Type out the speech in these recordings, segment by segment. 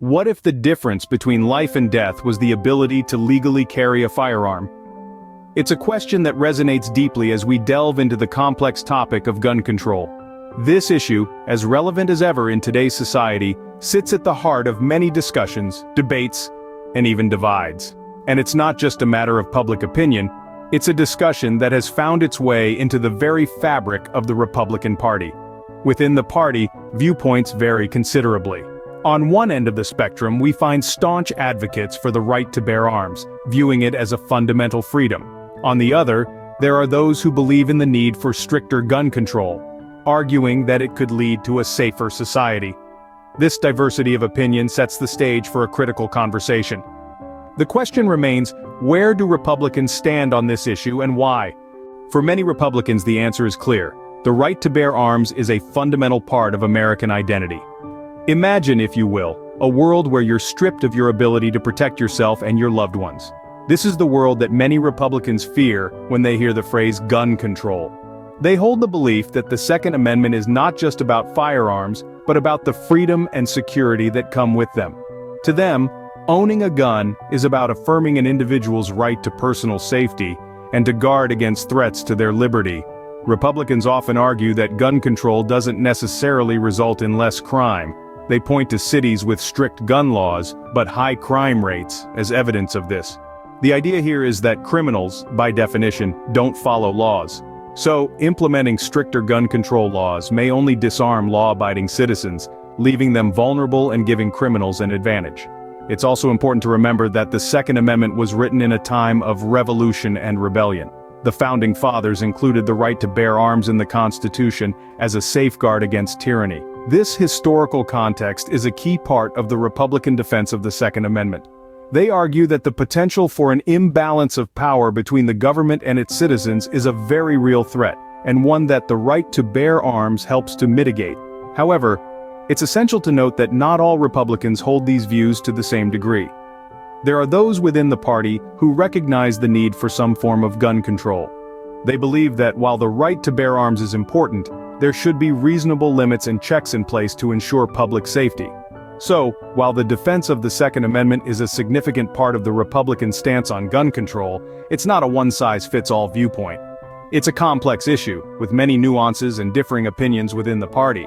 What if the difference between life and death was the ability to legally carry a firearm? It's a question that resonates deeply as we delve into the complex topic of gun control. This issue, as relevant as ever in today's society, sits at the heart of many discussions, debates, and even divides. And it's not just a matter of public opinion, it's a discussion that has found its way into the very fabric of the Republican Party. Within the party, viewpoints vary considerably. On one end of the spectrum, we find staunch advocates for the right to bear arms, viewing it as a fundamental freedom. On the other, there are those who believe in the need for stricter gun control, arguing that it could lead to a safer society. This diversity of opinion sets the stage for a critical conversation. The question remains, where do Republicans stand on this issue and why? For many Republicans, the answer is clear. The right to bear arms is a fundamental part of American identity. Imagine, if you will, a world where you're stripped of your ability to protect yourself and your loved ones. This is the world that many Republicans fear when they hear the phrase gun control. They hold the belief that the Second Amendment is not just about firearms, but about the freedom and security that come with them. To them, owning a gun is about affirming an individual's right to personal safety and to guard against threats to their liberty. Republicans often argue that gun control doesn't necessarily result in less crime. They point to cities with strict gun laws, but high crime rates, as evidence of this. The idea here is that criminals, by definition, don't follow laws. So, implementing stricter gun control laws may only disarm law-abiding citizens, leaving them vulnerable and giving criminals an advantage. It's also important to remember that the Second Amendment was written in a time of revolution and rebellion. The Founding Fathers included the right to bear arms in the Constitution as a safeguard against tyranny. This historical context is a key part of the Republican defense of the Second Amendment. They argue that the potential for an imbalance of power between the government and its citizens is a very real threat, and one that the right to bear arms helps to mitigate. However, it's essential to note that not all Republicans hold these views to the same degree. There are those within the party who recognize the need for some form of gun control. They believe that while the right to bear arms is important, there should be reasonable limits and checks in place to ensure public safety. So, while the defense of the Second Amendment is a significant part of the Republican stance on gun control, it's not a one-size-fits-all viewpoint. It's a complex issue, with many nuances and differing opinions within the party.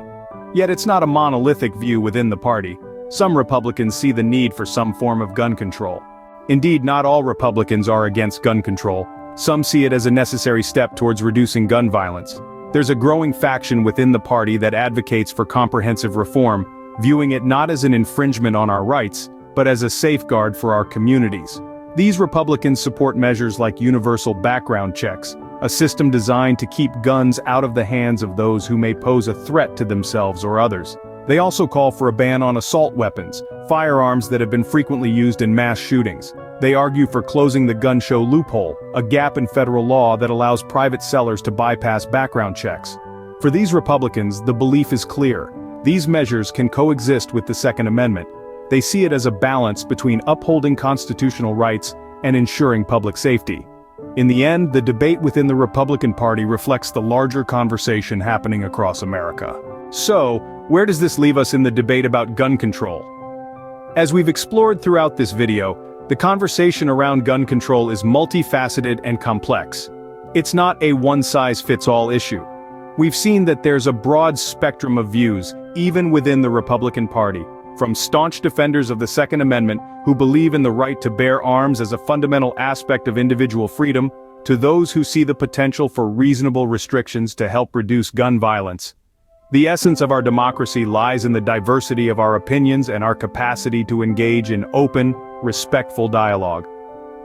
Yet it's not a monolithic view within the party. Some Republicans see the need for some form of gun control. Indeed, not all Republicans are against gun control. Some see it as a necessary step towards reducing gun violence. There's a growing faction within the party that advocates for comprehensive reform, viewing it not as an infringement on our rights, but as a safeguard for our communities. These Republicans support measures like universal background checks, a system designed to keep guns out of the hands of those who may pose a threat to themselves or others. They also call for a ban on assault weapons, firearms that have been frequently used in mass shootings. They argue for closing the gun show loophole, a gap in federal law that allows private sellers to bypass background checks. For these Republicans, the belief is clear. These measures can coexist with the Second Amendment. They see it as a balance between upholding constitutional rights and ensuring public safety. In the end, the debate within the Republican Party reflects the larger conversation happening across America. So, where does this leave us in the debate about gun control? As we've explored throughout this video, the conversation around gun control is multifaceted and complex. It's not a one-size-fits-all issue. We've seen that there's a broad spectrum of views, even within the Republican Party, from staunch defenders of the Second Amendment who believe in the right to bear arms as a fundamental aspect of individual freedom, to those who see the potential for reasonable restrictions to help reduce gun violence. The essence of our democracy lies in the diversity of our opinions and our capacity to engage in open, respectful dialogue.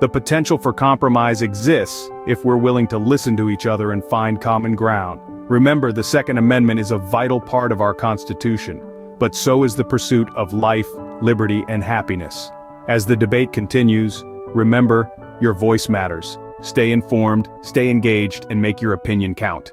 The potential for compromise exists if we're willing to listen to each other and find common ground. Remember, the Second Amendment is a vital part of our Constitution, but so is the pursuit of life, liberty, and happiness. As the debate continues, remember, your voice matters. Stay informed, stay engaged, and make your opinion count.